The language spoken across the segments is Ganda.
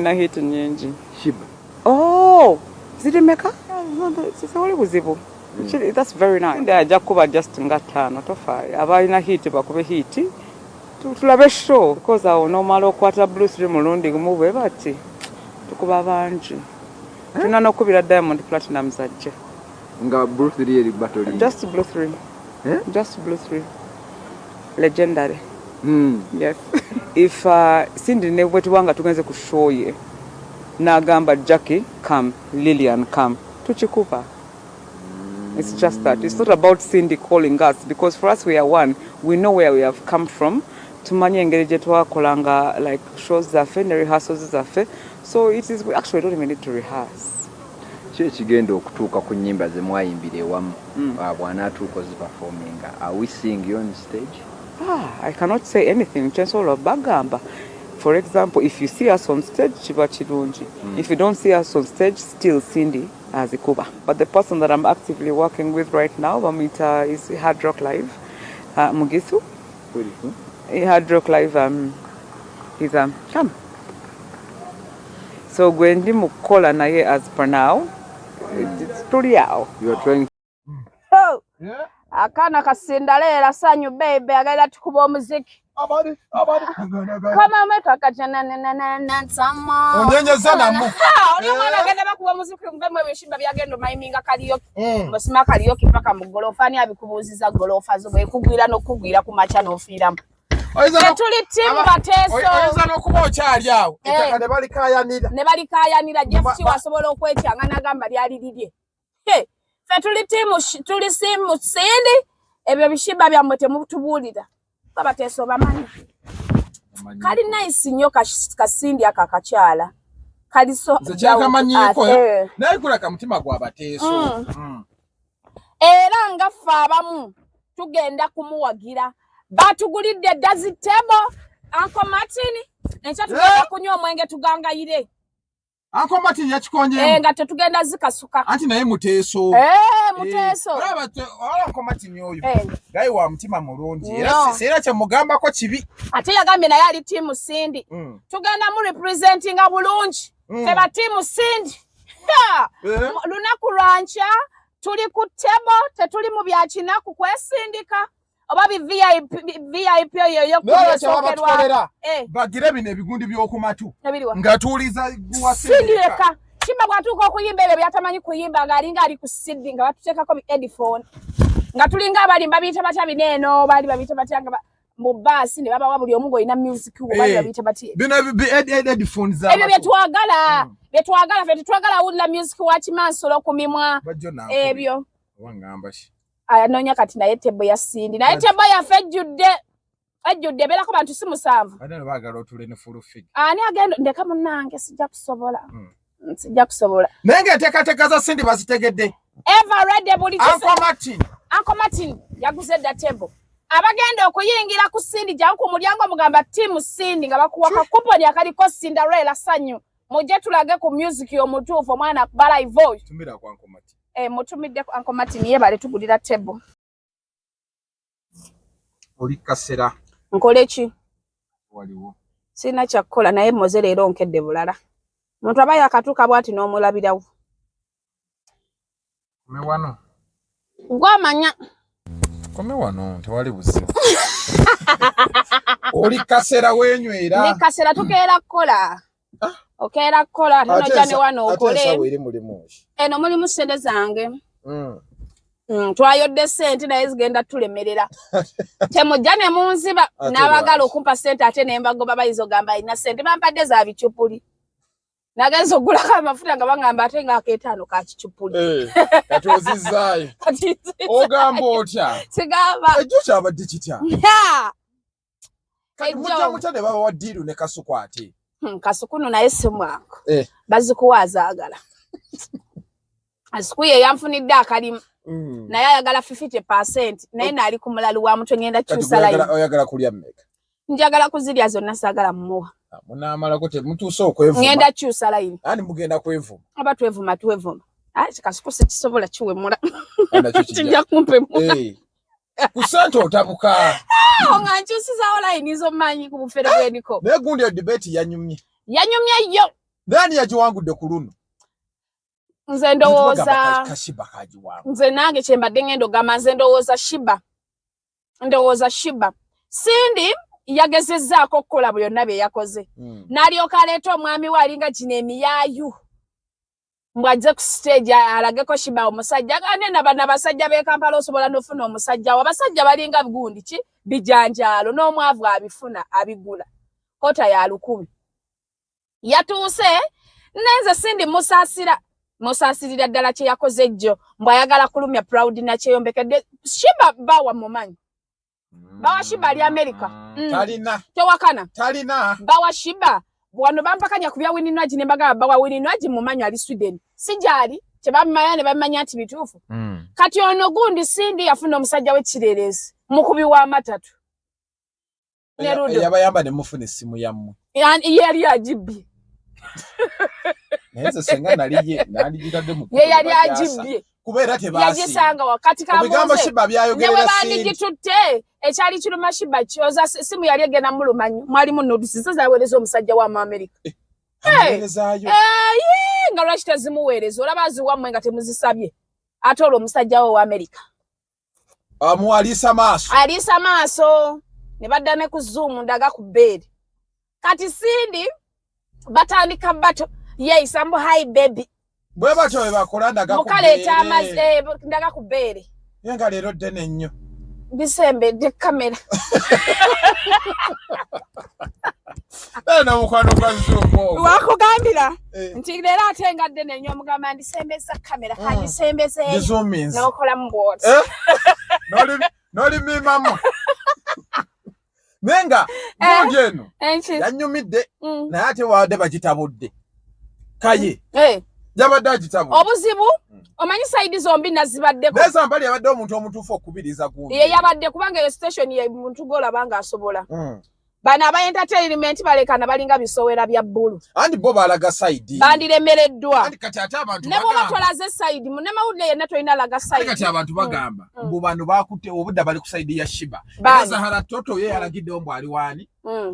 Na hit nyingi. Sheebah. Oh, zirimeka? Sisawali buzibu. That's very nice. Nda ajja kuba just nga 5 tofaayi. Abalina hit bakube hit. Tulabe show because awo nomala okwata Bruce Lee mulundi gumu bwe bati. Tukuba bangi. Tuna nokubira Diamond Platinum zajja. Nga Bruce Lee eri battle. Just Bruce Lee. Just Bruce Lee. Legendary. Yes. If Cindy ne bwetuwanga tugenze ku show ye nagamba Jackie come, Lillian come, tuchikupa. It's just that. It's not about Cindy calling us because for us we are one. We know where we have come from. Tumanye engeri gye twakolanga like shows zaffe ne rehearsals zaffe. So it is we actually don't even need to rehearse. Kigenda okutuuka ku nnyimba ze mwayimbira ewamu bw'anaatuuka performing. Are we seeing you on stage? I cannot say anything. Chancellor Bagamba. For example, if you see us on stage, Sheebah Chirungi. If you don't see us on stage, still Cindy as Ikuba. But the person that I'm actively working with right now, Bamita, is Hard Rock Live. Mugisu. Hard Rock Live. He's come. So Gwendi Mukola naye as per now. It's pretty out. You are trying. Oh. Yeah. Akana kasindalera sanyu baby agaida tukuba omuziki. Abadi. Kama umetoka jana na sama. Onyenyeza namu. Oli mwana agenda bakuba omuziki mbemwe bishimba byagendo mayiminga kaliyoki. Mbasima kaliyoki paka mu golofa ani abikubuziza golofa zo bwe kugwira no kugwira ku macha no firamu. Tuli timu bateso. Oyinza n'okuba okyali awo. Ettaka ne balikayanira. Ne balikayanira Jeff wasobola okwetyanga nagamba lyali lirye. Fe tuli timu tuli simu Cindy ebyo bishimba bya mwe temutubulira. Babateso bamanyi. Kali nice nnyo ka Cindy akakakyala. Kali so kyakamanyiiko naye kulaka mutima gwa bateso. Era nga ffe abamu tugenda kumuwagira. Batugulidde dozen table Uncle Martin enkya tugenda kunywa omwenge tugangayire. Uncle Martin yakikonye. Nga tetugenda zikasuka. Anti naye muteso. Muteso. Uncle Martin oyo. Gayi wa mutima mulungi. Era kye mugambako kibi. Ate yagambye naye ali timu Cindy. Tugenda mu representinga bulungi. Feba timu Cindy. Lunaku lwancha tuli ku table tetuli mu byakinaku kwesindika. Obabi VIP yoyo kusokerwa bagire bino ebigundi by'okumatu nga tuuliza guwasindika Sheebah bwatuuka okuyimba ebyo byatamanyi kuyimba ng'alinga ali ku CD nga batuteekako headphone nga tulinga abalimba biyita batya bineeno baali babiyita batya nga mu baasi ne babawa buli omu ng'olina music baali babiyita batya bino headphones za ebyo byetwagala ffe tetwagala wulira music wa kimansolo ku mimwa ebyo wangamba ki anonya kati naye tebo ya Cindy naye tebo ya fejjudde belako bantu si 7 adana bagala otule ne full feed ani agenda ndeka munange sijja kusobola nange ateekateeka za Cindy bazitegedde ever ready buli Uncle Martin yaguze da tebo abagenda okuyingira ku Cindy jangu mulyango mugamba team Cindy nga bakuwa kakuponi akaliko Cinderella sanyu mujje tulage ku music y'omutuufu omwana akubala voice tumira kwa Uncle Martin mutumidde Uncle Martin yebale tugulira table. Oli kasera. Nkole ki? Waliwo. Sina kyakola naye moze leero nkedde bulala. Muntu abaye akatuuka bwati n'omulabirawo. Kome wano. Gwamanya. Kome wano tewali buzibu. Oli kasera wenywera. Ni kasera tukeera kola. Okera kola nojane wano okole. Ate eri mulimu. Eno mulimu sente zange. Twayodde sente naye zigenda tulemerera. Temujane munziba n'abagala okumpa sente ate nembagoba bayizo gamba ina sente bampadde za bichupuli. Nagenza ogulako amafuta nga bangamba ate nga ak'etaano ka kichupuli. Kati ozizaayo. Ogamba otya? Sigamba. Ejjo kyabadde kitya? Kati mujja ne Babawadde ne Kasuku ate. Kasukuno naye si mwangu. Bazikuwaza agala. Asuku ye yanfunidde akalimu. Naye ayagala 50% naye naali ku mulalu wa mutwe ngenda kyusa line. Oyagala kulya mmeka? Njagala kuzirya zonna saagala mmuwa. Munaamalako mutuuse okwevuma. Ngenda kyusa line. Ani mugenda kwevuma? Aba twevuma. Kasuku kisobola kiwemula. Kijja kumpe mu. Kusante otabuka. Nga nkyusizawo line zo manyi ku bufere bweniko. Naye gundi ya debate yanyumye. Yanyumye yo. Nani yajiwangudde ku luno? Nze ndowooza nze nange kyembadde ngendo gamba nze ndowooza Sheebah. Cindy yagezezzaako okukola byonna bye yakoze. N'alyoka aleeta omwami we alinga kino emiyaayu. Mbwajje ku stage alageko Sheebah omusajja. Nena bana basajja b'e Kampala osobola n'ofuna omusajja. Abasajja balinga gundi ki bijanjaalo n'omwavu abifuna abigula. Kota ya 1,000. Yatuuse nenze Cindy musaasirira ddala kye yakoze ejjo mbwayagala kulumya proud na kyeyombekedde. Sheebah bawa mumanyi. Bawa Sheebah ali America. Talina. Tewakana. Talina. Bawa Sheebah. Wano bampakanya kubya Wininwaji ne mbaga bawa Wininwaji mumanyi ali Sweden. Sijali kyebamanya ne bamanya nti bituufu. Kati ono gundi Cindy yafuna omusajja w'ekirerezi mukubi wa matatu. Nerudo. Yabayamba ne mufuna essimu yammwe. Yali agibbye. Neze senga naliye naligitadde mu. Yali agibbye. Kubeera tebaasi. Yagisanga wakati ka Bigamba Sheebah byayogerera Cindy. Ne bagitutte ekyali kiruma Sheebah kyoza simu yali egenda mu lumanyi. Mwali mu notice zaweereza omusajja wa America. Amuweerezaayo. Nga lwaki tezimuweereza olaba aziwammwe nga temuzisabye. Ate olwo omusajja wa America. Aliisa maaso. Aliisa maaso. Ne badda ne ku Zoom ndaga ku bed. Kati Cindy batandika bato. Yes, I'm hi baby. Bwe bato we bakola ndaga ku bed. Mukaleeta amazi ndaga ku bed. Yenga leero ddene nnyo. Bisembe de kamera. Na mukwano kwa Zoom. Wakugambira. Nti leero ate nga ddene nnyo mugamba ndisembeza kamera kandi sembeze. Zoom means. N'okola mu board. Noli mimamu. Menga ngeno yanyumidde naye ate wadde bagitabudde kaye yabadde agitabudde obuzibu omanyi side zombi nazibaddeko neza mbali yabadde omuntu omutuufu okubiriza gundi ye yabadde kubanga iyo station ye muntu golabanga asobola bana aba entertainment balekana balinga bisowera bya bbulu andi bo balaga side bandiremereddwa andi kati ate abantu ne bo batolaze side mu ne mawudde yenna toyina laga side kati abantu bagamba mbu bano bakutte obudda bali ku side ya Sheebah Zahara Toto ye yalagidde ombo ali wani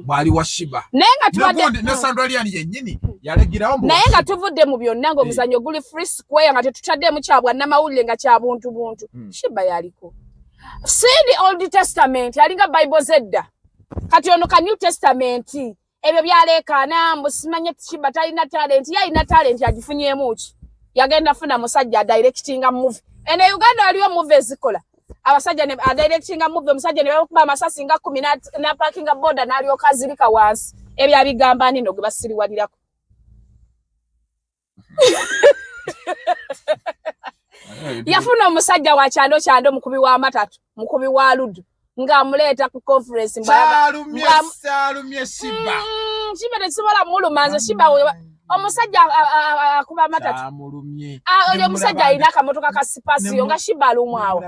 bali wa Sheebah nenga tubadde ne Sandwalian yennyini yalagirawo mbu naye nga tuvudde mu byonna ngo omuzanyo guli free square nga tetutaddemu kyabwa na mawudde nga kya buntu Sheebah yaliko Cindy Old Testament yalinga Bible zedda kati ono ka New Testament ebyo byalekana mbusimanye Sheebah talina talent yalina talent yagifunyemu ki yagenda funa musajja directinga movie ene Uganda waliwo movie ezikola abasajja ne directinga movie omusajja ne bakuba amasasi nga 10 na parkinga border naliyo kazirika wansi ebyo abigamba nino gwe basiriwalirako yafuna omusajja wa kyando mukubi wa matatu mukubi wa ludu nga amuleta ku conference Salumye Sheebah Sheebah tesobola mulumanze Sheebah omusajja akuba matatu amulumye oyo omusajja alina akamotoka ka sipasiyo nga Sheebah alumwawo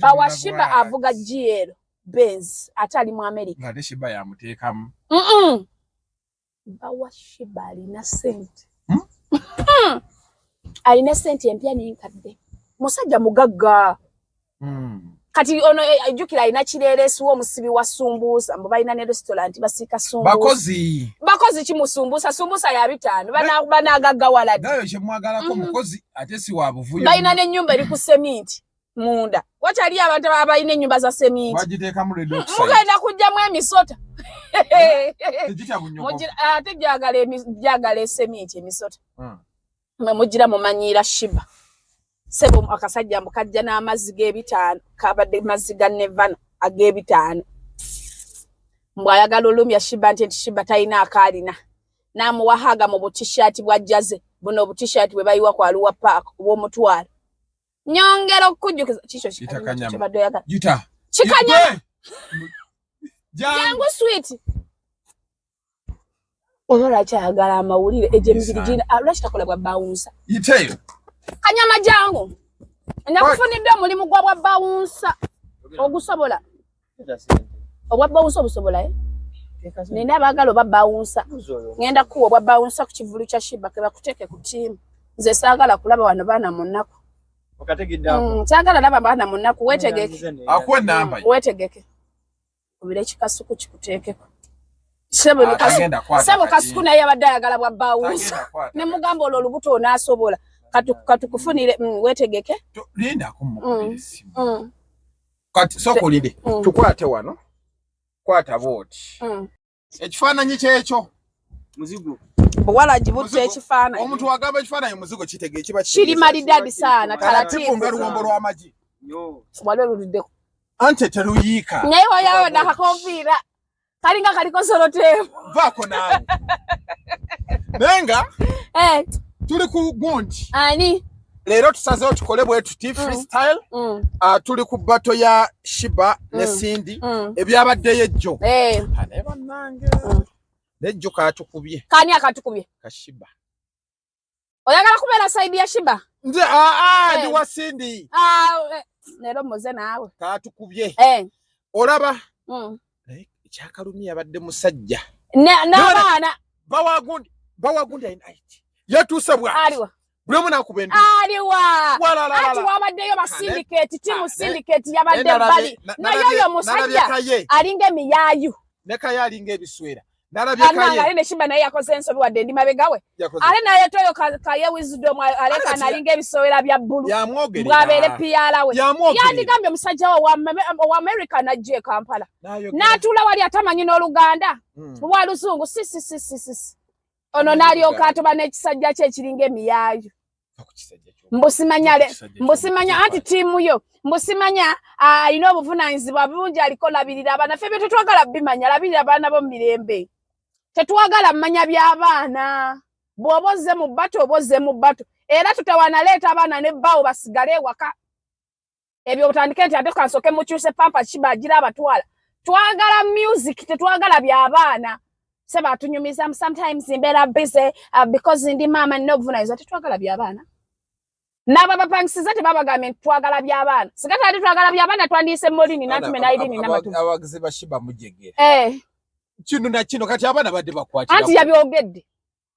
bawa Sheebah avuga GL Benz atali mu America nga Sheebah yamuteekamu bawa Sheebah alina sente alina sente empya n'enkadde musajja mugagga kati ono ajukira alina kirereesi w'omusibi wa sumbuusa mbu balina ne restaurant basiika sumbuusa bakozi kimusumbuusa sumbuusa ya 5 banaagaggawala nayo kyemwagalako mukozi ate si wa buvuyo balina n'ennyumba eri ku seminti munda watali abantu abalina ennyumba za seminti bagiteekamu red oxide mugenda kujjamu emisota tegitya bunyoko ate gyagala eseminti emisota mugira mumanyiira Sheebah sebo akasajja mukajja n'amazzi g'ebitaano kabadde mazzi ga Nevana ag'ebitaano mbwayagala olumya Sheebah nti Sheebah talina akaalina n'amuwahaga mu butishaati bwa jaze buno obutishaati bwe bayiwa ku Aluwa Park obw'omutwalo nyongera okujjukiza kikyo kibadde oyagala kikanya jangu sweet onola kyayagala amawulire ejemibiri gina lwaki takola bwa bawunsa yiteyo kanyama jangu nakufunidde omulimu gwa bawunsa ogusobola obwa bawunsa obusobola nina abagala oba bawunsa ngenda kuwa obwa bawunsa ku kivulu kya Sheebah ke bakuteeke ku ttiimu nze saagala kulaba wano baana mu nnaku saagala laba baana mu nnaku weetegeke akuwa ennamba weetegeke obire ekikasuku kikuteekeko Sebo kasukuna yabadde ayagala bwa bawusa ne mugamba olubuto onaasobola katukufunire wetegeke linda kumukubira simu kati sokolide tukwate wano kwata boti ekifaananyi kyekyo muzigo bwala jibutte ekifaananyi omuntu wagamba ekifaananyi muzigo kitege kiba kiri maridadi sana taratibu nga luwombo lw'amagi wale luliddeko ante teruyiika naye wayawo nakakofiira kalinga kaliko soloteemu vaako naawe nenga tuli ku gundi ani leero tusazeewo tukole bwe tuti freestyle tuli ku bato ya Sheebah ne Cindy ebyabaddeyo ejjo ne bannange nejjo katukubye kani akatukubye ka Sheebah oyagala kubeera saidi ya Sheebah nze ndi wa Cindy leero muze naawe katukubye olaba ekyakalumya abadde musajja n'abaana bawagundi ayinaiti yatuuse bwaliwa buli omu nakuba endu aliwa ati wabaddeyo ba syndicate timu syndicate yabadde bali naye oyo musajja alinga emiyaayu ne kaya alinga ebiswera nalabye kaya ne Sheebah naye yakoze ensobi wadde ndi mabegawe ale naye toyo kaya wisdom aleka nalinga ebisowera bya bbulu bwabeere piyala we yandigambye omusajja wa America najje Kampala n'atuula wali atamanyi n'Oluganda bwa Luzungu sisi ono n'alyoka atoba n'ekisajja kye ekiringa emiyaayu mbusimanya anti tiimu yo mbusimanya alina obuvunaanyizibwa bungi aliko labirira abaana ffe bye tetwagala bimanya labirira abaana bo mu mirembe tetwagala mmanya by'abaana bw'oba ozze mu bbato era tutawanaleeta abaana ne bbaawo basigale ewaka ebyo otandike nti ate kansoke mukyuse pampa Sheebah agira abatwala twagala music tetwagala by'abaana se batunyumiza sometimes mbeera busy because ndi maama nina obuvunaanyizibwa tetwagala by'abaana n'aba bapangisiza tebabagambye twagala by'abaana sigata ati twagala by'abaana twandiyise molini natume naidini n'amatufu abagizi ba Sheebah mujegera kino na kino kati abaana badde bakwatira anti yabyogedde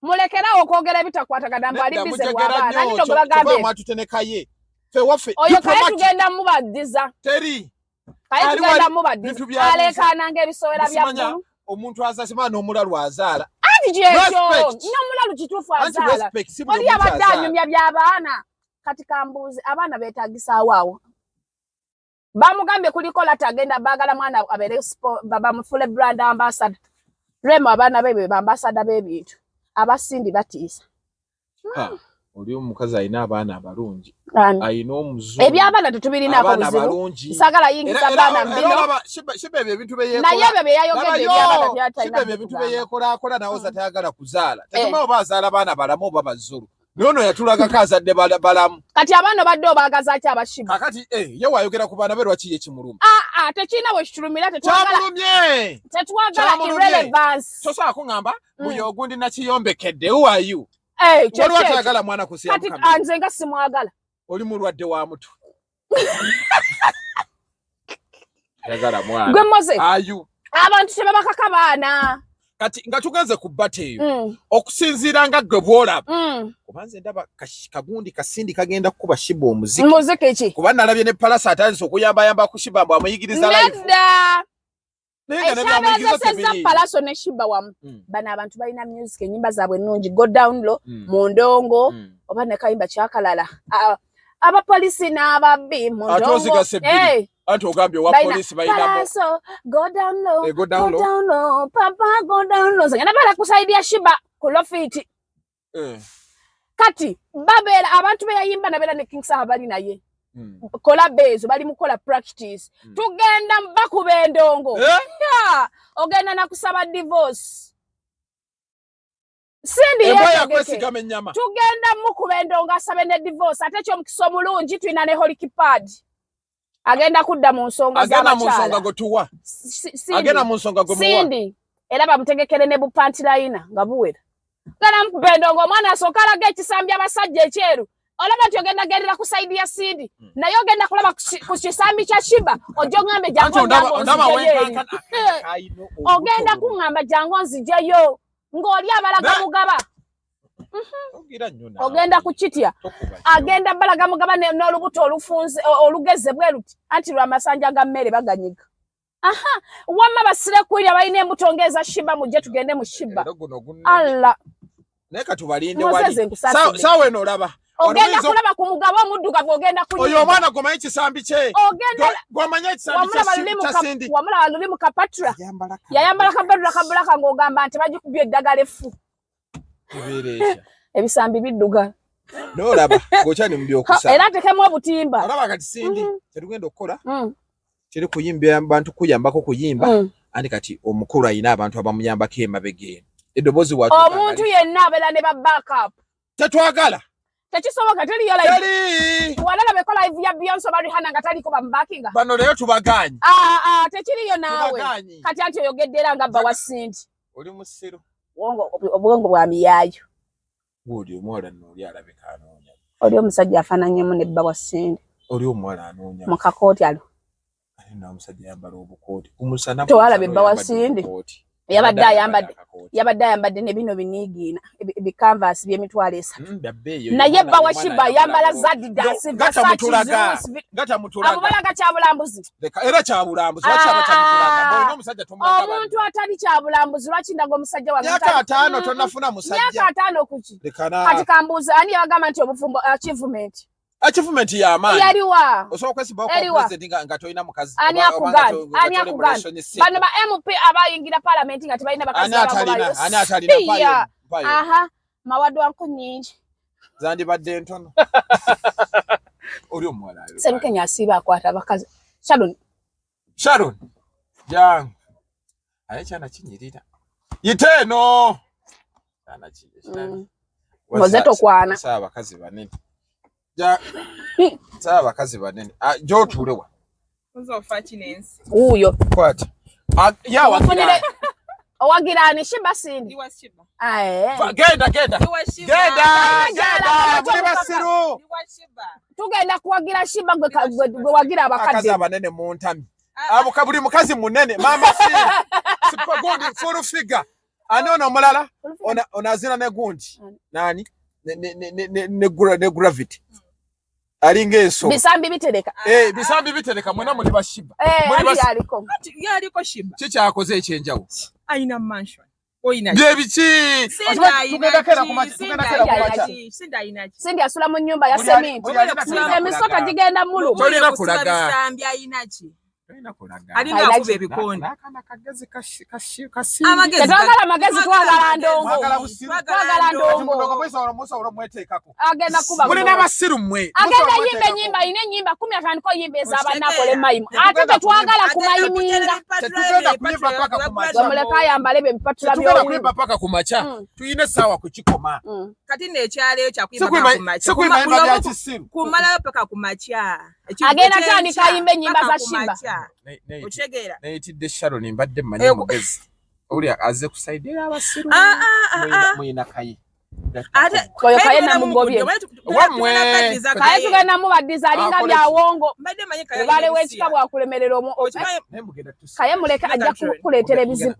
mulekerawo okwogera ebitakwatagana mbu ali bize bw'abaana nino gwe bagambe mwatutenekaye fe waffe oyo kaye tugenda mubaddiza teri kaye tugenda mubaddiza aleekaananga ebisowera bya bbulu omuntu azasima n'omulalu azaala anti kyekyo n'omulalu kituufu azaala oli abadde anyumya by'abaana kati kambuuzi abaana beetagisaawo awo bamugambye kuliko lati agenda baagala mwana abeere bamufule brand ambassador remo abaana be bambasada b'ebintu abasindi batiisa oli omukazi alina abaana abalungi alina omuzungu eby'abaana tetubirinaako buzibu nsagala yingiza abaana mbino Sheebah ebyo ebintu bye naye ebyo bye yayogedde eby'abaana byatalina Sheebah ebyo ebintu bye yeekolaakola nawe oza tayagala kuzaala tetumanyi oba azaala abaana balamu oba bazzulu nono yatulagako azadde balamu kati abaana obadde obaagaza ki aba Sheebah kakati ye wayogera ku baana be lwaki ye kimuluma tekirina bwe kitulumira kyamulumye tetwagala irrelevance tosobola kuŋŋamba buyo ogundi nakiyombekedde who are you waliwo atayagala mwana kusiyamu kati nze nga simwagala oli mulwadde wa mutwe yagala mwana gwe moze ayu abantu tebabakaka baana kati nga tugenze ku bbata eyo okusinziira nga ggwe bw'olaba kubanze ndaba kagundi kasindi kagenda kukuba Sheebah omuziki ki kuba nalabye ne palasa atandise okuyambayamba ku Sheebah mbu amuyigiriza live ekyabezeseza palaso ne Sheebah wamu bano abantu balina music ennyimba zaabwe ennungi go down low mu ndongo oba ne kayimba kyakalala abapolisi n'ababbi mu ndongo anti ogambye owa polisi bayinamo go down low papa go down low ngenda bala kusaidia Sheebah ku lofiti kati babeera abantu beyayimba nabeera ne King Saha bali naye kola bezo bali mukola practice tugenda bakuba endongo ogenda nakusaba divorce Cindy tugenda mukuba endongo asabe ne divorce ate kyomukisa omulungi tulina ne holy kipad agenda kudda mu nsonga z'abakyala agenda mu nsonga gwe muwa Cindy era bamutegekere ne bupantilayina nga buwera gana mukuba endongo omwana asooka alaga ekisambi abasajja ekyeru olaba nti ogenda gerera kusaidia Cindy naye ogenda kulaba ku kisambi kya Sheebah ojja oŋŋambe jangu ogenda kuŋŋamba jangu nzijeyo ng'oli abalaga mugaba ogenda kukitya agenda balaga mugaba n'olubuto olufunze olugeze bwe luti anti lwa masanja ga mmere baganyiga Aha, wamma basire kwira bayine emutongeza Sheebah mujje tugende mu Sheebah. Allah. Neka tubalinde wali. Sawa eno olaba. Ogenda kulaba ku mugabo omuddugavu ogenda kunywa. Oyo omwana gomanyi kisambi kye. Ogenda gomanyi kisambi kye Sindi. Wamula baluli mu kapatra. Yayambala kapatra kabulaka ng'ogamba nti bagikubye eddagala effu. Kibeeresha. Ebisambi bidduga. N'olaba ng'okyali mu by'okusa. Era tekemu obutimba. Olaba kati Sindi kyetugenda okukola. Kiri kuyimba abantu kuyambako kuyimba. Andi kati omukulu ayina abantu abamuyambako emabega. Eddoboozi watu. Omuntu yenna abeera ne ba backup. Tetwagala. Tekisoboka teri yo live. Walala bekola live ya Beyonce bali hana ngatali ko bambakinga. Bano leero tubaganye. Tekiri yo naawe. Kati anti oyogeddera nga bba wa Sindi. Oli musiru. Obwongo bwa miyayo. Gudi omwala n'oli alabika anoonya. Oli omusajja afaananyemu ne bba wa Sindi. Oli omwala anoonya. Mu kakooti alo. Na omusajja yambala obukooti. Kumusana towala bba wa Sindi. Yabadde ayambadde ne bino biniigiina ebikanvaasi by'emitwalo esatu. Naye bba wa Sheebah ayambala zadidasi gata mutulaga. Abubala gakyabulambuzi. Era kyabulambuzi. Lwaki abakyamutulaga? Boyina omusajja tomulaba. Omuntu atali kyabulambuzi lwaki ndaga omusajja wa myaka 5 tonafuna musajja. Myaka 5 kuki? Kati kambuuza ani yagamba nti obufumbo achievement. Achievement ya amani. Yaliwa. Osobola kwesiba ko president nga toyina mukazi. Ani akugana. Bano ba MP abayingira parliament nga tebalina bakazi babo. Ani atalina payo. Aha, mawadde wanko nyingi. Zandi badde ntono. Oli omwala. Semukenya asiba akwata abakazi. Sharon. Jang. Aye cyana kinyirira. Yiteno. Cyana kinyirira. Mozeto kwana. Saba abakazi banene. Saba bakazi banene. Jo tulewa. Unzo fatinensi. Uyo. Kwati. Ya wagira. Wagira ni Sheebah Sindi. Iwa Sheebah. Genda. Iwa Sheebah. Genda. Muri basiru. Iwa Sheebah. Tugenda kuwagira Sheebah gwe wagira abakadde. Akaza banene mu ntami. Abuka buli mukazi munene. Mama Sindi. Sipagondi full figure. Anona omulala. Onazina ne gundi. Nani? Ne gravity. Alinga eso. Bisambi bitereka. Bisambi bitereka mwena muri ba Sheebah. Yaliko. Yaliko Sheebah. Kikyakoze ekyenjawo. Aina mansion. Oyina. Byebichi. Tugenda kera kumacha. Sindi asula mu nyumba ya cement. Emisota gigenda mulu. Tolina kulaga. Bisambi ayinachi. Alina kuba ebikondo. Twagala magezi twagala ndongo. Twagala ndongo. Agenda kuba. Mulina basiru mmwe. Agenda yimbe nyimba ine nyimba 15 ko yimbe zaba nakole mayimu. Ate twagala kumayiminga. Tetugenda kulipa paka kumacha. Bamuleka yambale bempatula byo. Tetugenda kulipa paka kumacha. Tuyine sawa kukikoma. Kati nekyaleyo kyakuyiba paka kumacha. Sikuyiba imba bya kisiru. Kumalayo paka kumacha. Agenda tani kayimbe nyimba za Sheebah. Ochegeera. Nayitidde Sharon mbadde mmanyi mugezi. Oli aze kusaidia abasiru. Muyina kayi. Koyo kaye na mugobye. Wamwe. Kaye tugenda mu baddiza alinga byawongo. Mbadde manyi kaye. Bale wekika bwa kulemerera omu. Kaye muleka ajja kukuleetera ebizibu.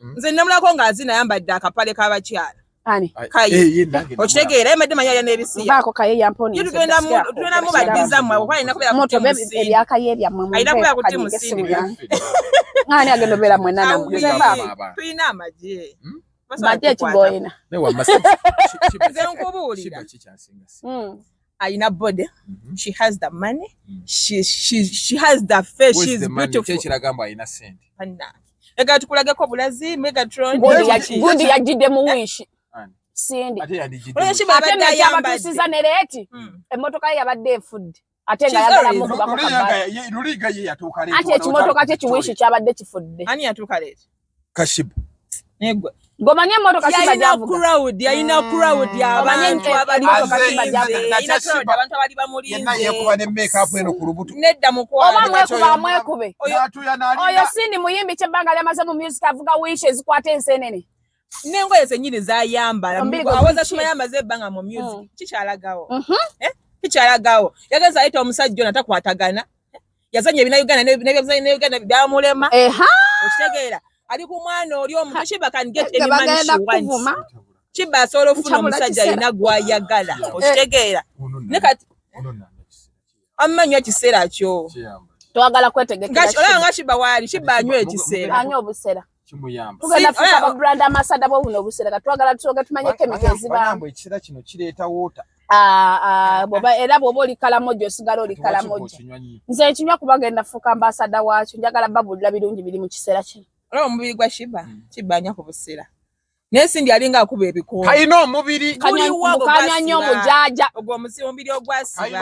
Nze namulako ng'azina yambadde akapale k'abakyala. Ani? Kaye. Ochegeera mbadde manyi ya n'ebisiya. Vaako kaye yamponi. Tugenda mu baddiza mmwe kuba alina kubeera moto ebyakaye byammwe. Alina kubeera ku timu Sindi. Ngani agenda obeera mwenna namwe. Tuyina amagye. Majje kigoyina. Nze nkubuulira. Ayina body. She has the money. She has the face. She's beautiful. Kyekiragamba ayina sente. Ega tukulageko bulazi Megatron. Gundi yajidde mu wishi. Sindi. Ate yandijidde. Olwo Sheebah abadde ayambadde. Abatusiza ne leeti. Emmotoka ye yabadde efudde. Ate nga yagala mu kuba Luliga ye yatuuka leeti. Ate ekimotoka kye kiwishi kyabadde kifudde. Ani yatuuka leeti? Kashibu. Negwe. Gomanya emmotoka Sheebah javuga. Yalina crowd y'abantu abali abantu abali bamulinze. Yenna yekuba ne make-up eno ku lubuto. Nedda mukwano. Oba mwekube. Oyo Sindi muyimbi ky'ebbanga lyamaze mu music avuga wishi ezikwata ensenene. N'engoye zennyini z'ayambala. Aweza tuma yamaze ebbanga mu music. Kikyalagawo. Kikyalagawo. Yageza ayita omusajja ono takwatagana. Yazanya ebina Uganda byamulema. Okitegeera. Ali ku mwana oli omuntu Sheebah can get any money she wants. Sheebah asobola ofuna omusajja alina gw'ayagala. Okitegeera. Ne kati amanyi ekiseera kyo. twagala kwetegekera nga Sheebah wali Sheebah anywa ekiseera anywa obusera kimuyamba tugenda fuka ba brand amasada bo buno obusera twagala tusoge tumanye chemical ziba ekisera kino kireeta water boba era bwoba oli kalamojo osigala oli kalamojo nze ekinywa kubagenda fuka ambasada wakyo njagala babulira birungi biri mu kiseera kino olwo omubiri gwa Sheebah anywa ku busera nesindi alinga akuba ebikono kayina omubiri kanya nnyo omujaja ogwo omubiri ogwasiba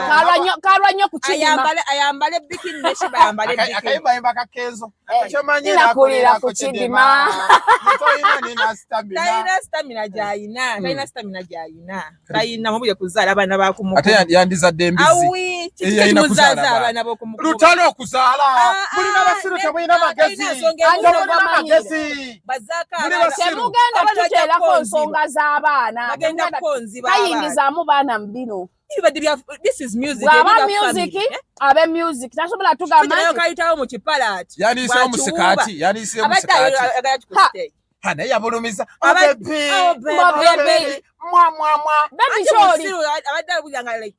kalwa nnyo ku kidima ayambale bikini ne Sheebah ayambale bikini akayimbayimba kakeezo nakulira ku kidima talina stamina gyayina talina mubule kuzaala abaana bakumuku ate yandizadde embizi yalina kuzaala abaana bokumuku lutalo okuzaala mulina basiru temulina magezi temugenda tuteerako nsonga z'abaana tayingizaamu baana mu bino bw'aba music abe music tasobola tugamba kayitawo mu kipalaati yandiisewo musikaati naye yabulumiza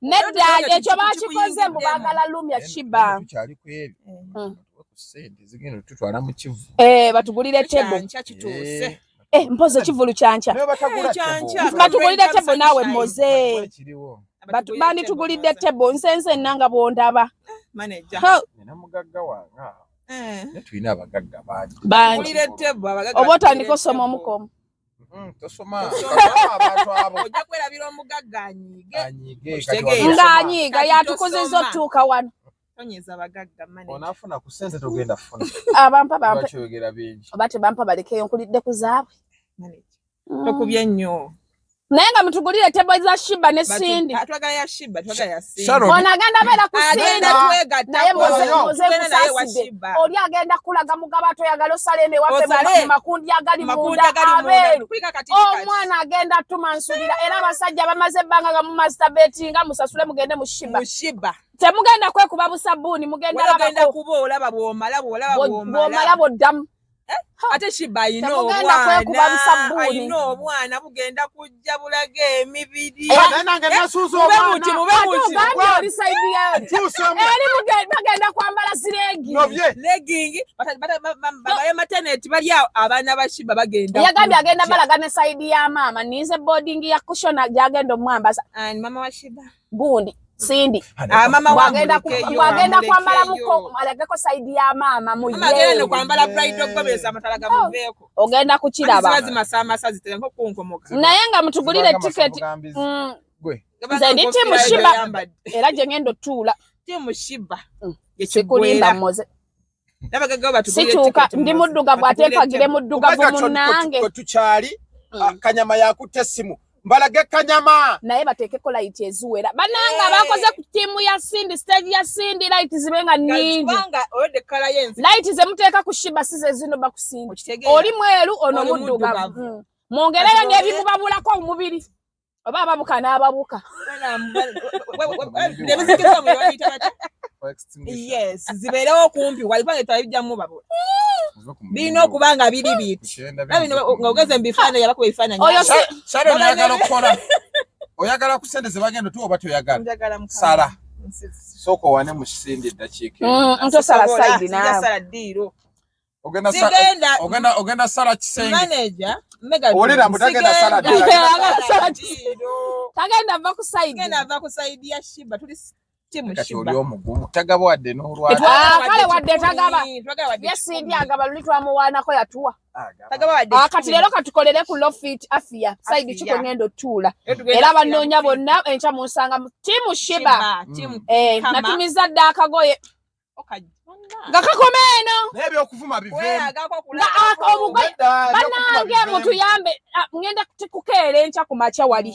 nedda ekyo bakikoze mbu baagala lumya Sheebah batugulire tebo mpoze kivulu kyanca batugulire tebo naawe moze banditugulidde tebo nsense nanga bwondaba oba otandika osoma omukomo ng'anyiiga yatukozeza otuuka wano onafuna ku ssente togenda funa abampa oba tebampa balekeyo nkulidde ku zaabwe tokubye nnyo naye nga mutugulire tebo za Sheebah ne Sindi ono agenda beera ku Sindi naye moze kusaasidde oli agenda kulaga mugaba toyagala osale newaffe mu makundi agali munda abeeru omwana agenda tumansulira era abasajja bamaze ebbanga nga mumasitabetinga musasule mugende mu Sheebah temugenda kwekuba busabbuuni mugenda kuba olaba bwomala boddamu ate Sheebah ayina obwana bugenda kujja bulaga emibiri bagenda kwambala ziregingi babale maternity bali awo abaana ba Sheebah bagenda yagambye agenda balaga ne saidi ya maama ninze boarding ya kushona gyagenda omwambaza mama wa Sheebah gundi Sindi mama wagenda kwambala muko alageko saidi ya mama mu agenda kwambala pride okubesa amatalaga muveeko ogenda kukiraba naye nga mutugulire ticket nze ndi timu Sheebah era gye ngendo tuula timu Sheebah sikulimba moze situuka ndi muddugavu ate mpagire muddugavu munnange tukyali kanyama yakutte essimu mbalage kanyama naye bateekeko light eziwera bananga bakoze ku timu ya Sindi stage ya Sindi light zibenga nyingi light zemuteeka ku Sheebah size zino bakusindi oli mweru ono muddugavu mwongereyo n'ebimubabulako omubiri oba ababuka n'ababuka yes zibeerewo kumpi walipanga twabijjamu babula birina okuba nga biri biti nga ogeze mu bifaananyi abakuba ebifaananyi oyagala ku ssente zebagenda tuwa oba toyagala sala sooka owane mu Sindi eddakiika ntosala saidi naawe ogenda sala kisenge olira mutagenda sala tagenda va ku saidi ya Sheebah tuli kati oli omugumu tagaba wadde kale wadde tagaba Sindi agaba luli twamuwaanako yatuwa kati leero katukolere ku lofit afia saidi kiko ngendo tuula era banoonya bonna enkya munsanga mu timu Sheebah natumiza dde akagoye nga kakoma eno n'ebyokuvuma biveemu banange mutuyambe ngenda kukeera enkya ku makya wali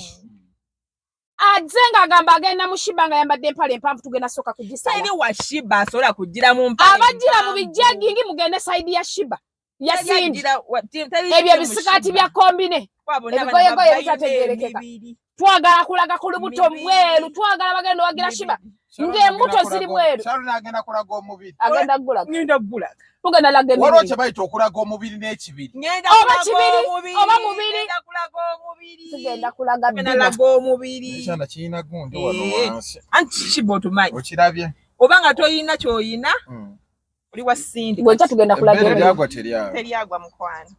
adze ng'agamba agenda mu Sheebah nga yambadde empale empanvu tugenda soka kugisala saidi wa Sheebah asobola kugira mu mpale abagira mu bijagingi mugende saidi ya Sheebah ya Sindi ebyo ebisikaati bya kombine ebigoyegoye bitategerekeka twagala kulaga ku lubuto bweru twagala bagenda wagira Sheebah ng'embuto ziri bweru agenda kulaga omubiri agenda gulaga tugenda laga emibiri waliwo kye bayita okulaga omubiri n'ekibiri oba kibiri oba mubiri tugenda kulaga omubiri ekyana kirina gundi wano wansi anti Sheebah otumanyi okirabye obanga toyina kyoyina oli wa Sindi bw'ekya tugenda kulaga lyagwa teryagwa mukwana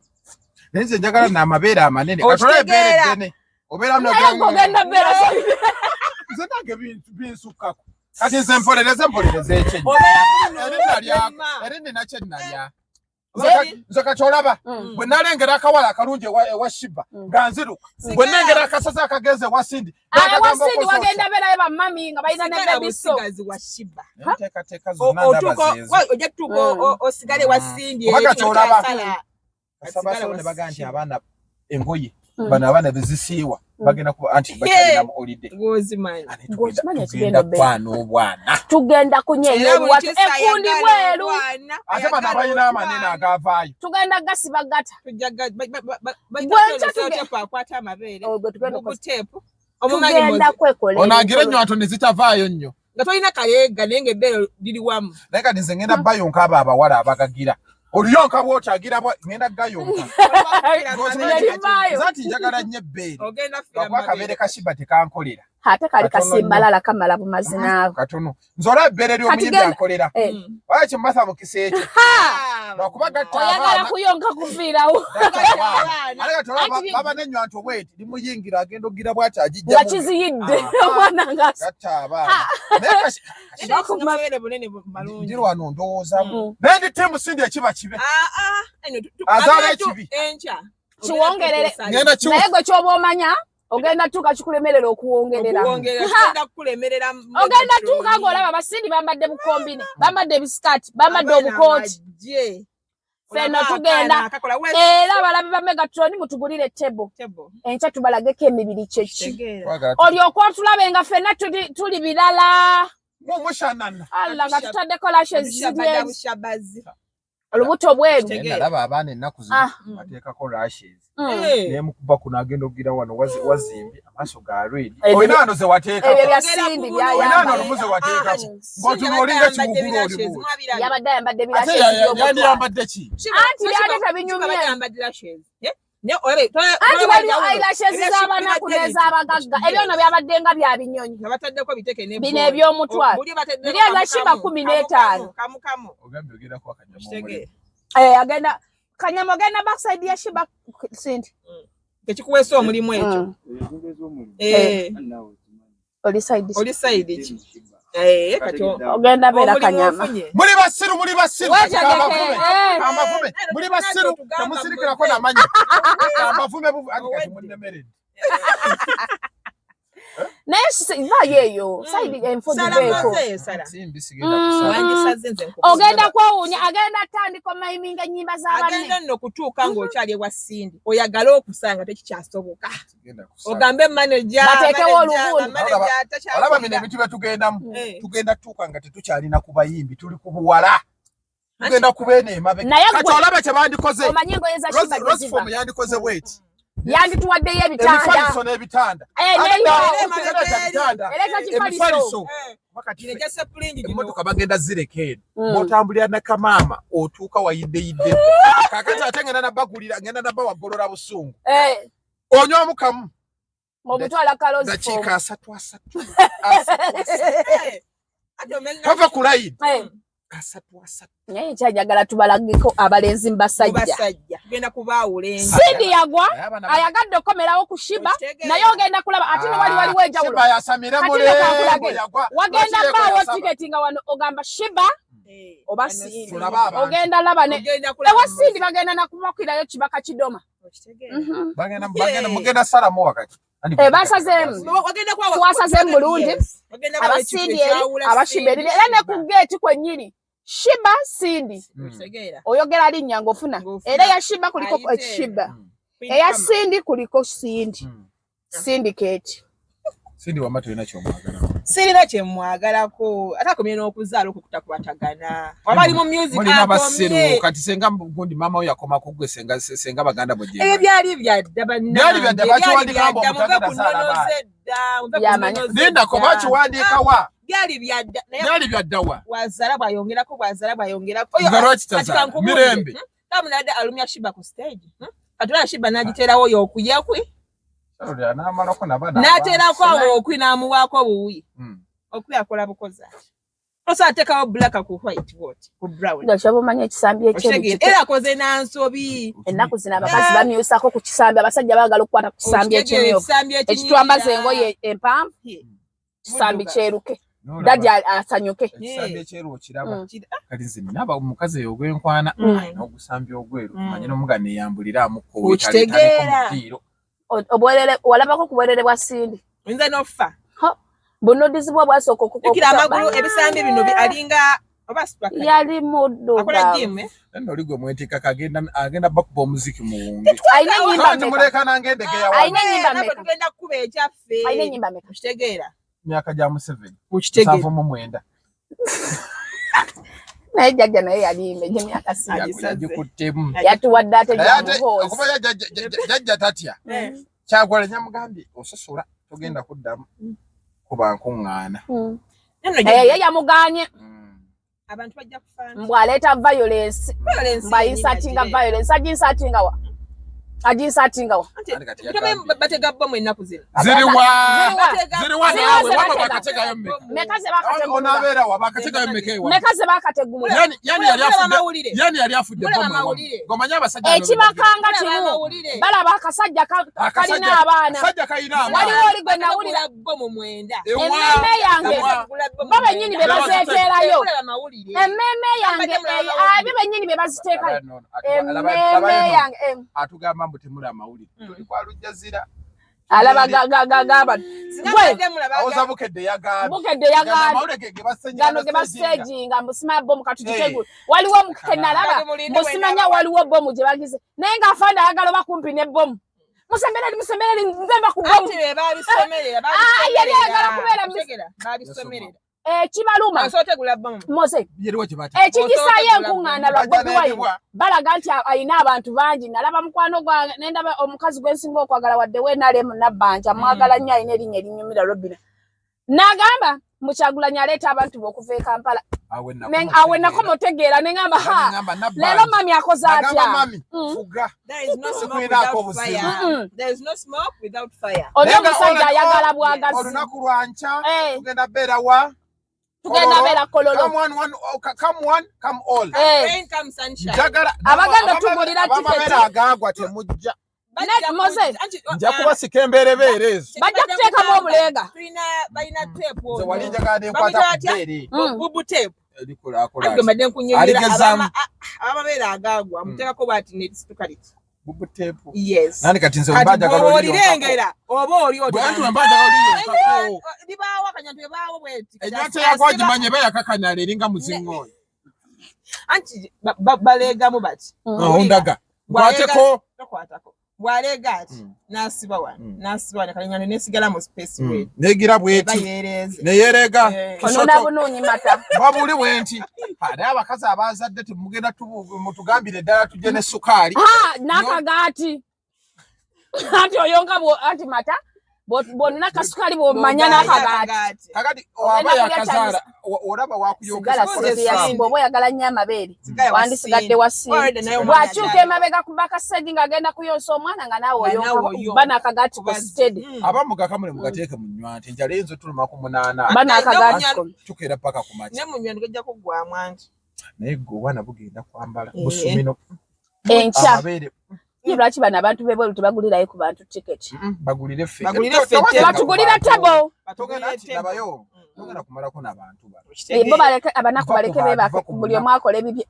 nenze njagala n'amabeere amanene katola ebeere ddene obeera ogenda beera nze nange binsukkako kati nze mpolereze ekyenyi eri nina kye nnalya nze kati olaba bwe nalengera akawala akalungi ewa Sheebah nga nziruka bwe nengera akasaza akagenze ewa Sindi wagenda beerayo bamami nga balina ne bebiso wa Sheebah enteekateeka zonna ndaba ojja kutuuka osigale wa Sindi kati olaba basabasabo ne bagaa nti abaana engoye bano abaana bezisiiwa bagenda kuba anti bakyalina mu holiday tugenda kwana obwana tugenda kunyeera watu ekundi bweru ate bano abalina amanene agavaayo tugenda gasiba gata akwata amabeere tugenda kwekolera onagira ennywanto ne zitavaayo nnyo nga tolina kaleega naye ng'ebbeere liri wamu naye kati nze ngenda bayonka abo abawala abagagira oluyonka bw'otyagira ngenda gayonka zati njagala nnyo ebbeere lwakuba akabeere ka Sheebah tekankolera ate kali kasimbalala kamala bumazina katono nze olaba ebbeere ly'omuyimbi ankolera oya kimatha mukisa ekyo lwakuba oyagala kuyonka kufiirawo baba n'ennywanto bweti limuyingira agenda ogira bwati agijja nga kiziyidde omwana gatta abaana ndi lwano ndowoozamu naye ndi tiimu Sindi ekiba kibe azaala ekibi kiwongerere naye gwe kyoba omanya ogenda tuuka kikulemerera okuwongerera ogenda tuuka ng'olaba Basindi bambadde bukombine bambadde ebisikaati bambadde obukooti feno tugenda era abalabi ba Megatron mutugulire tebo enkya tubalageko emibiri kyeki olyoka otulabe nga fenna tuli birala alla nga tutaddeko lashes olubuto bweru ndalaba abaana ennaku zino bateekako lashes naye mukuba kuno agenda okugira wano wazimbi amaaso ga red olina wano ze wateekako ebyo bya Sindi olina wano ze wateekako ng'otuno olinga kibugulu olimu yabadde ayambadde yandiyambadde ki anti byali tebinyumye anti waliwo eyelashes z'abanaku n'ez'abagagga ebyo nno byabadde nga bya binyonyi bino eby'omutwalo biri eza Sheebah 15 agenda Kanyama agenda backside ya Sheebah Sindi tekikuweesa omulimu ekyo oli side ki kati ogenda beera Kanyama muli basiru amavume muli basiru temusirikirako namanya amavume kati munnemeredde naye vaayo eyo side enfogiveeko ogenda kwewuunya agenda atandika omayiminga ennyimba agenda nno okutuuka ng'okyali ewa Sindi oyagale okusanga tekikyasoboka ogambe manager bateekewo olubundi olaba bino ebintu bye tugendamu tugenda tuuka nga tetukyalina ku bayimbi tuli ku buwala tugenda kubeena emabe kati olaba kye bandikoze omanyi engoye za Sheebah Rosform yandikoze bweti yandituwaddeyo ebitanda n'ebitanda ebifaliso emmotoka bagenda zirekeera bw'otambulira nakamaama otuuka wayideyidde kakati ate ngenda nabagulira ngenda nabawagolola busungu onywamu kamu omutwala kalozi dakiika 3 tova ku layini 3 naye kyajagala tubalagiko abalenzi mbasajja Sindi yagwa ayagadde okomerawo ku Sheebah naye ogenda kulaba ate ne waliwo enjawulo wagenda baawo tiketi nga wano ogamba Sheebah oba Sindi ogenda laba ewa Sindi bagenda nakumakirayo kibaka kidoma mugenda salamu wakati basazeemu twasazeemu bulungi abasindi eri abashiba eri era ne ku geeti kwennyini Sheebah Sindi oyogera linnya ng'ofuna era ya Sheebah kuliko Sheebah eya Sindi kuliko Sindi syndicate Sindi wamma tolina kyomwagala sirina kyemwagalako ate akomye n'okuzaala okukuta kubatagana wabali mu music akomye kati senga gundi mama oyo yakoma kugwe senga baganda bojje ebyo byali byadda byadda bakiwandika mbo mutagana sala nenda ko bakiwandika wa byali byadda wa wazala bwayongerako mirembe tamunadde alumya Sheebah ku stage katula Sheebah n'agiterawo y'okuyakwe n'aterako awo okwi n'amuwaako buwi okwi akola bukozi Osa atekawo black ku white what ku brown. Ndashabo manya ekisambi ekyeru. Era koze nansobi. Ennaku zina abakazi bamyusako ku kisambi abasajja baagala okukwata ku kisambi ekimyufu. Ekitwambaza engoye empanvu. Kisambi kyeruke. Dadi asanyuke. Ekisambi ekyeru okiraba. Kati nze naba omukazi oyo ogwenkwana n'ogusambi ogweru. Manyi n'omuga neeyambulira amukko ekitegeera. Obwerere walabako ku bwerere bwa Sindi. Nze n'ofa. Bunodizibwa bwasooka okukokota. Ekira amagulu ebisambi bino alinga oba spaka. Yali muddo. Akola gym Nno ligo mwetika agenda bakuba omuziki muwunge. Aina nyimba meka. Muleka nange ndege ya Aina nyimba meka. Tugenda kuba ekyaffe. Aina nyimba meka. Kitegeera. Myaka gya mu 7. Ukitegeera. 7 Naye jjajja naye yalimbe gye myaka 6. Yagikuttemu. Yatuwadde ate jamuhoozi. Okuba jjajja tatya. Kyagola nyamugambye ososula tugenda kuddamu kuba nkuŋŋaana. Ye yamuganye. Abantu bajja kufaana. Mbwaleeta violence. Mbayinsatinga violence. Aginsatinga wa. Batega bomu ennaku zino. Ziriwa nawe waba bakategayo mmeka. Mekaze bakategula. Onabeera wa bakategayo mmeka ewa. Mekaze bakategula. Yani yali afudde bomu. Gomanyi abasajja. Ekibakanga kimu. Balaba akasajja kalina abaana. Akasajja kalina abaana. Waliwo oli gwe nawulira bomu mwenda. Emmeme yange. Bo bennyini be bazeeteerayo. Emmeme yange. Abe bennyini be baziteekayo. Emmeme yange. Atugamba mbu temuli amawulire. Tuli kwa Lujjazira. Alaba gaba. Oza bukedde yagabi. Gano ge basejinga mbusima bomu katutegula. Waliwo mukenalaba. Musimanya waliwo bomu gye bagize. Naye nga afanda ayagala bakumpi ne bomu. Musemereri nzemba ku bomu. Ati babisomerera. Yali ayagala kubeera babisomerera. Kibaluma. Asotegula bomu. Mose. Ekigisayo enkuŋŋaana lwa Bobi Wine. Balaga nti ayina abantu bangi. Nalaba mukwano gwange nendaba omukazi gwensinga okwagala wadde we nalemu nabbanja mwagala nnyo ayina erinnya erinyumira Robina. N'agamba Mukyagulanya aleeta abantu b'okuva e Kampala. Awe nako mutegeera ne ngamba leero mami akoze atya. There is no smoke without fire. Oli omusajja ayagala bwagazi. Olunaku lwanca tugenda beera wa? Tugenda beera Kololo. Come one, come all. Rain comes sunshine. Abaganda tugulira tiketi. Abamabeera agagwa temujja. Mose. Nja kubasika embeerebeere ezo. Bajja kuteekamu obuleega. Balina tape olwo. Wali njagala ne nkwata ku bbeere. Bubu tape. Erikola. Agambadde nkunyumira abamabeera agagwa muteekako bw'ati n'ekisitukalitti. Bubu tape. Yes. Nani kati nze mbajagala oli olirengera oba oli oti. Bantu mbajagala oli. Libaawo akanyatu ebaawo bweti. Ennyanja yakwagimanye beeyakakanyala eringa muzingoyo. Anti baleegamu bati. Ondaga. Bwateko. Tokwatako. Bwalega ati nasiba wano kalingana nesigala mu space we. Negira bweti. Neyerega. Onona bunonyi mata. Babuli bwenti. Ade abakazi abazadde temugenda mutugambire ddala tujje ne sukali. Nakagaati. Ati oyonga ati mata. Bonna kasukali bomanya nakagaati. Kakati oba yakazala olaba wakuyonga bobo yagala nnyo amabeere wandisigadde wasinga bwakyuka emabega ku bakaseji ng'agenda kuyonsa omwana nga naawe oyonka bana akagaati ko steady abamugakamule mugateeke mu nnywanti enjala eyinza otuluma ku 8 bana akagaati ko tukeera paka ku makya ne mu nnywanti gajja kuggwamu anti naye gwe obwana bugenda kwambala busumino enkya lwaki bano abantu bebweru tebagulirayo ku bantu tiketi bagulire ffe batugulira tebo nabayo togenda kumalako n'abantu bo baleke abanaku baleke bebake buli omu akola ebibye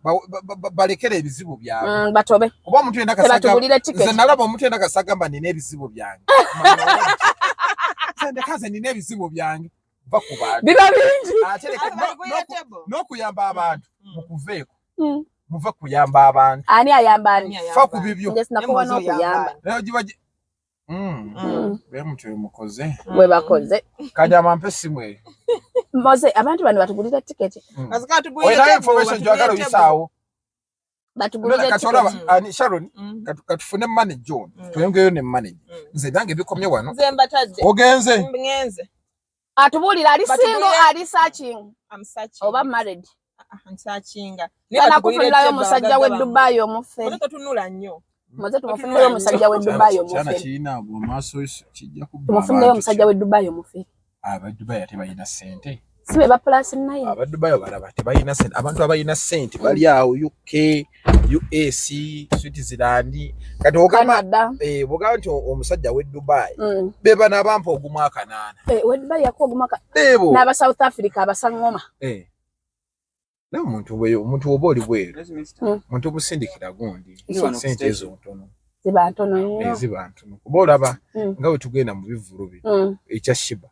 balekera ebizibu byabwe batobe oba omuntu yenda kasaga nze nalaba omuntu yenda kasagamba nina ebizibu byange ndekaze nina ebizibu byange va ku bantu biba bingi n'okuyamba abantu mukuveeko muva kuyamba abantu ani ayamba ani fa ku bibyo ndes nakuwa n'okuyamba nayo gibaje be mutu mukoze we bakoze kajama mpesi mwe Mose abantu bano batugulira tiketi oyina information jwagala oyisaawo batugulira tiketi ani Sharon katufune manager tuyongeyo ne manager nze nange bikomye wano nze mbatadde ogenze atubulira ali single ali searching I'm searching oba married I'm searching bana kufunirayo musajja we Dubai omufe omuntu tunula nnyo Mose tumufunirayo musajja we Dubai omufe cyana kina bwo maso kijja ku tumufunirayo musajja we Dubai omufe aba Dubai ate bayina sente sibe ba plus 9 abadubayo balaba tebalina sente abantu abalina sente bali awo UK US Switzerland kati ogamba bogamba nti omusajja we Dubai beba nabampa ogumwaka 8 we Dubai yakwo ogumwaka bebo n'aba South Africa abasangoma na omuntu oboli bweru omuntu busindikira gundi sente ezo ntono ziba ntono kubolaba nga we tugenda mu bivulubi ekya Sheebah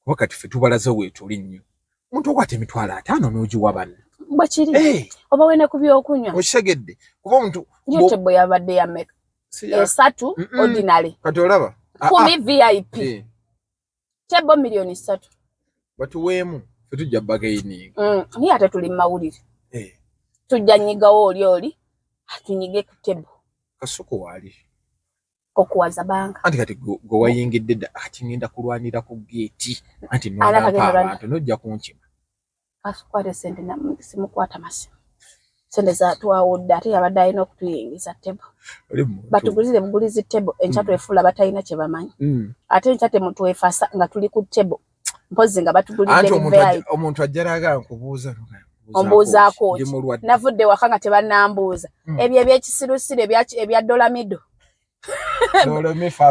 wakati fe tubalaze wetu linnyo omuntu okwata emitwalo 5 n'ogiwa banne bwakiri oba wene kubyo okunywa oshegedde kuba omuntu yote boy abadde ya make esatu ordinary kati olaba 10 VIP tebo milioni 3 batuweemu fe tujja bagayini ni ate tuli mawulire tujja nyigawo oli atunyige ku tebo kasuko wali kokuwaza banga anti kati go wayingidde ati ngenda kulwanira ku gate anti abantu nojja kunkima kasukwate sente na simukwata masimu sente za tuwawudde ate yabadde alina okutuyingiza tebo batugulire bugulizi tebo enchato efula batayina kye bamanyi ate enchato mutwefasa nga tuli ku tebo mpozi nga batugulire omuntu ajjaraga nkubuuza ombuuzaako navudde waka nga tebannambuuza ebyo ebyekisirusiru ebya dolamido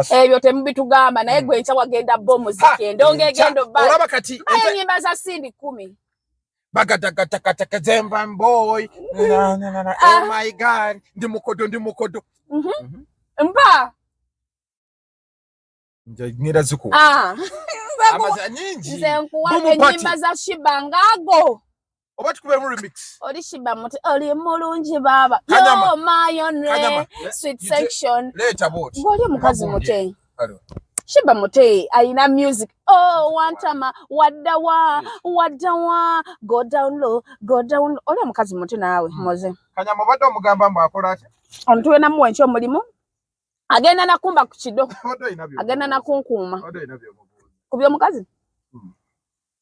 ebyo temubitugamba naye gwe nkya wagenda bomu zikende ongegendo olaba kati enyimba za sindi 10 bagatakataka zemba boy oh my god ndi mukodo mpa ngira ziku amaza nyingi nze nkuwa enyimba za Sheebah ngago oba tukube mu remix oli Sheebah muti oli mulungi baba yo mayone sweet section leta bot ngoli mukazi mute Sheebah mute aina music oh wantama wadawa go down low oli mukazi mute nawe moze kanyama badde omugamba mba akola ati ontuwe na muwencho mulimu agenda nakumba ku kido agenda nakunkuma kubyo mukazi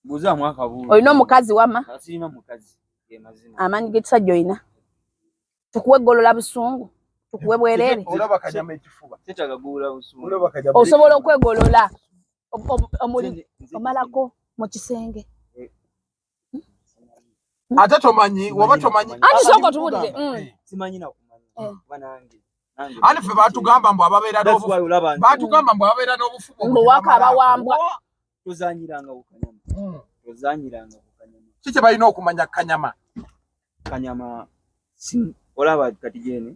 buza mwaka buza oyino mukazi wama asina mukazi ye mazina amanyi getsa joina tukuwe golola busungu tukuwe bwerere olaba kanyama ekifuba tetaga gula busungu olaba kanyama osobola okwegolola omuli omalako mu kisenge ate tomanyi waba tomanyi ati soko tubulire simanyi na kumanya banange ani fe batugamba mbu ababeera n'obufubo mbu waka abawambwa tuzanyiranga ukanyama kiki balina okumanya kanyama olaba kati jene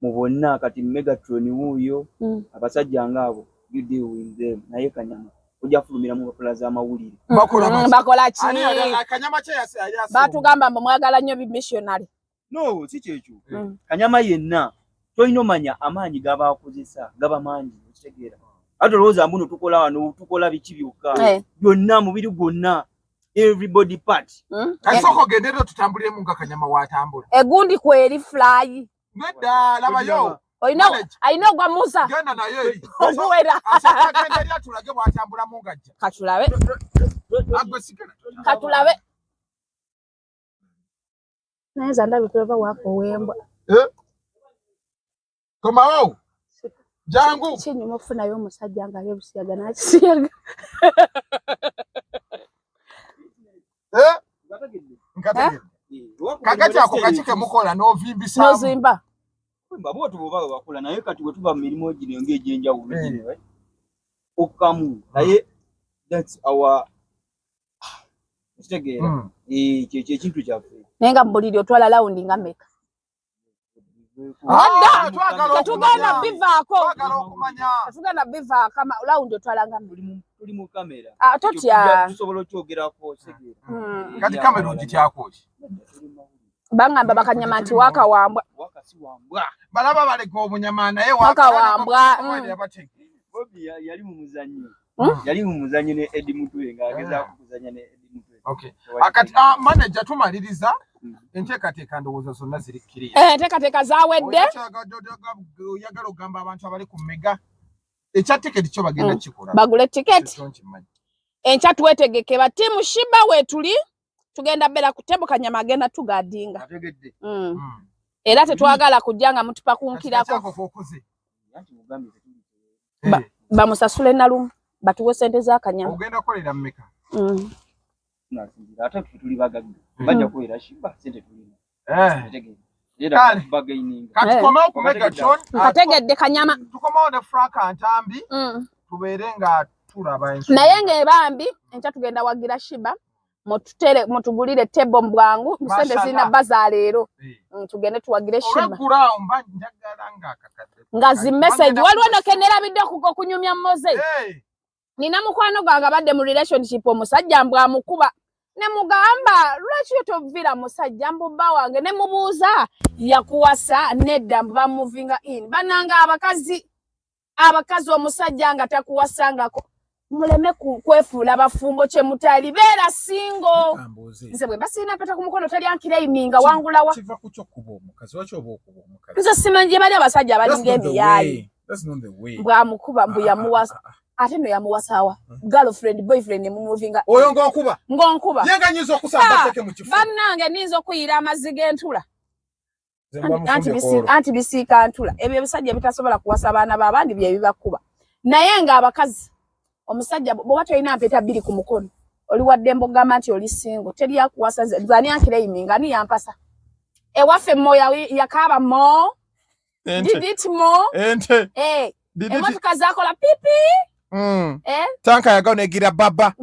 mubonna kati Megatron wuyo abasajja ngabo you deal with them naye kanyama ojja fulumira mu plaza amawulire bakola ki kanyama kye yasa batugamba mbu mwagala nnyo bi missionary no si kyekyo kanyama yenna toyino manya amaanyi gabakozesa gaba mangi okitegeera ate olowooza mbuno tukola wano tukola biki byokka byonna mubiri gwonna everybody part kasoko gendero tutambuliremu nga kanyama watambula egundi kweri fly nedda labayo ayina ogwa Musa genda naye okuwera asakagenderera tulage bwatambula mu ngajja katulabe agwesigala katulabe naye zanda bitoba wako wembwa komawo jangu chinyi mofuna yo musajja nga yebusiyaga nakisiyaga kakati ako kachike mukola novimbisa nozimba babo tuboba bakula naye kati we tuba mirimo gino ngejenja ubijine right okamu naye that's our stegera kintu kyafe nenga mbuliri otwala laundi ngameka tugana bivako tugana biva kama laundi otwala ngameka tuli mu kamera totya tusobola kyogerako segera kati kamera ogityako bangamba bakanyama nti wakawambwa balaba baleka obunyama naye wakawambwa Bobby yali mu muzanyo ne Eddie Mutwe ngageza kuzanya ne Eddie Mutwe okay akati manager tumaliriza enteekateeka ndowooza zonna ziri kkiriya enteekateeka zawedde oyagala ogamba abantu abali ku mega ekya tiketi kyo bagenda kikola bagule tiketi enkya twetegeke batiimu Sheebah wetuli tugenda bera kutebo kanyama agenda tugadinga era tetwagala kujja nga mutupakunkirako bamusasule nalumu batuwe sente za kanyama ogenda kolera mmeka nasinzira ate tuli bagagga bajja kuwera Sheebah sente tulina katukomewo ku Megatron nkategedde kanyama tukomewo ne Franka Ntambi tubeere nga tulaba naye ng'ebambi enkya tugenda wagira Sheebah mutugulire tebo mbwangu musende zina baza leero tugende tuwagire Sheebah nga zi message waliwo nokenera bidde kunyumya moze nina mukwano gwange abadde mu relationship omusajja mbwamukuba ne mugamba lwaki yotovira musajja mbubba wange ne mubuuza yakuwasa nedda mba moving in bananga abakazi omusajja nga takuwasangako muleme kwefuula bafumbo kye mutali beera singo nze bwe basina peta ku mukono tali ankira iminga wangulawa kiva ku kyokuba omukazi waki oba okuba omukazi nze simanyi bali abasajja abalinga emiyayi bwamukuba mbu yamuwasa ate no yamuwasawa girlfriend boyfriend mu moving oyo ng'okuba yenga nyizo okusamba teke mu kifu bannange ninza okuyira amazzi g'entula anti bisiika ntula ebyo ebisajja bitasobola kuwasa abaana b'abandi bye bibakuba naye ng'abakazi omusajja bw'oba tolina mpeta bbiri ku mukono oli wadde mbogamba nti oli singo teri yakuwasa zani ankira iminga ani yampasa ewaffe moya yakaaba mo didit mo emotoka zakola pipi tanka yagao negira baba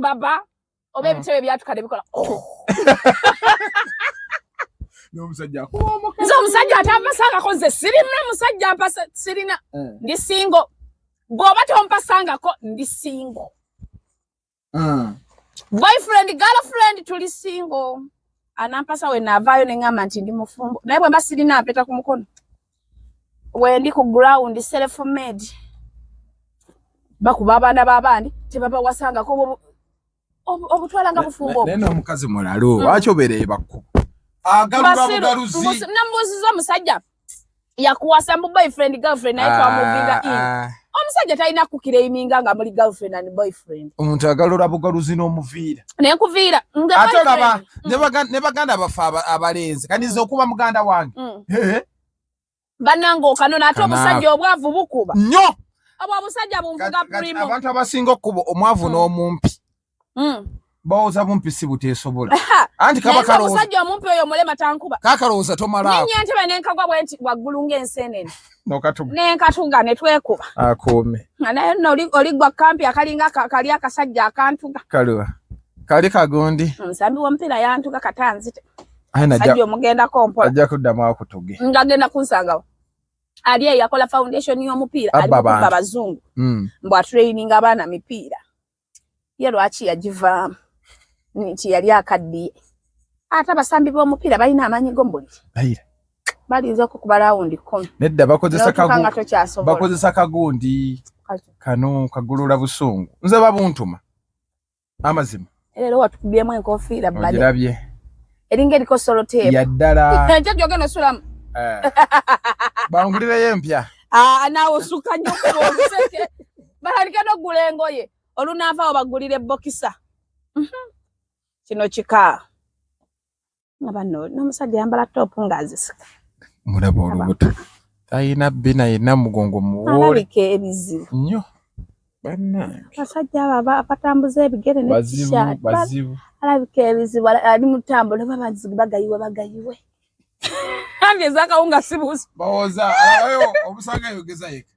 oba ebitebe byatukade bikola nze omusajja atampasangako nze sirina musajja ampasa sirina ndi singo bw'oba tompasangako ndi singo boyfriend girlfriend tuli singo anampasa we naavaayo neŋŋamba nti ndi mufumbo naye bwe mba sirina mpeta ku mukono we ndi ku ground self made bakuba abaana b'abandi tebabawasangako obutwalanga bufumbo naye n'omukazi mulalu lwaki obeereye bakkuba agalula bugaluzi namubuuziza omusajja yakuwasa mu boyfriend girlfriend naye twamuvinga in omusajja talina kukira iminga nga muli girlfriend and boyfriend omuntu agalula bugaluzi n'omuviira naye kuviira ate olaba ne baganda bafe abalenzi kaniza okuba muganda wange bannanga okanona ate omusajja obwavu bukuba nnyo abo obusajja bunvuga primo abantu abasinga okuba omwavu n'omumpi bawooza bumpi si buteesobola anti kaba kalowooza omusajja omumpi oyo mulema tankuba kakalowooza tomalaako ninye ntebe nenkagwa bwenti waggulu ng'ensenene n'okatuga n'enkatuga ne twekuba akuume naye nno oligwa kampi akalinga kali akasajja akantuga kali kagundi nsambi w'omupiira yantuga katanzite sajja omugendako mpola ajja kuddamu akutuge ngagenda kunsangawo ali eyo yakola foundation y'omupiira ali kukuba abazungu mbu atraining abaana mipiira ye lwaki yagivaamu nti yali akaddiye ate abasambi b'omupiira balina amanyi gombulire balinza okukuba rawundi 10 nedda bakozesa kagundi kano kagulula busungu nze babuntuma amazima leero watukubyemu enkofiira bagirabye eringa eriko soloteepu yaddala enkya gyogenda osulamu bangulireyo empya naawe osuka nnyo kuba omuseke balalike n'oggula engoye olunaavaawo bagulira ebbokisa kino kika abanno n'omusajja yambala toopu ng'azisika mulaba olubuto talina bbina yenna mugongo muwoole alabika ebizibu nnyo bannange basajja abo abatambuza ebigere bazibu alabika ebizibu ali mu ttambula babazibu bagayiwe andi ezakawunga sibuusi bawooza alabayo obusanga yogeza yeka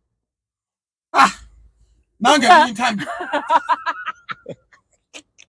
nange nintambi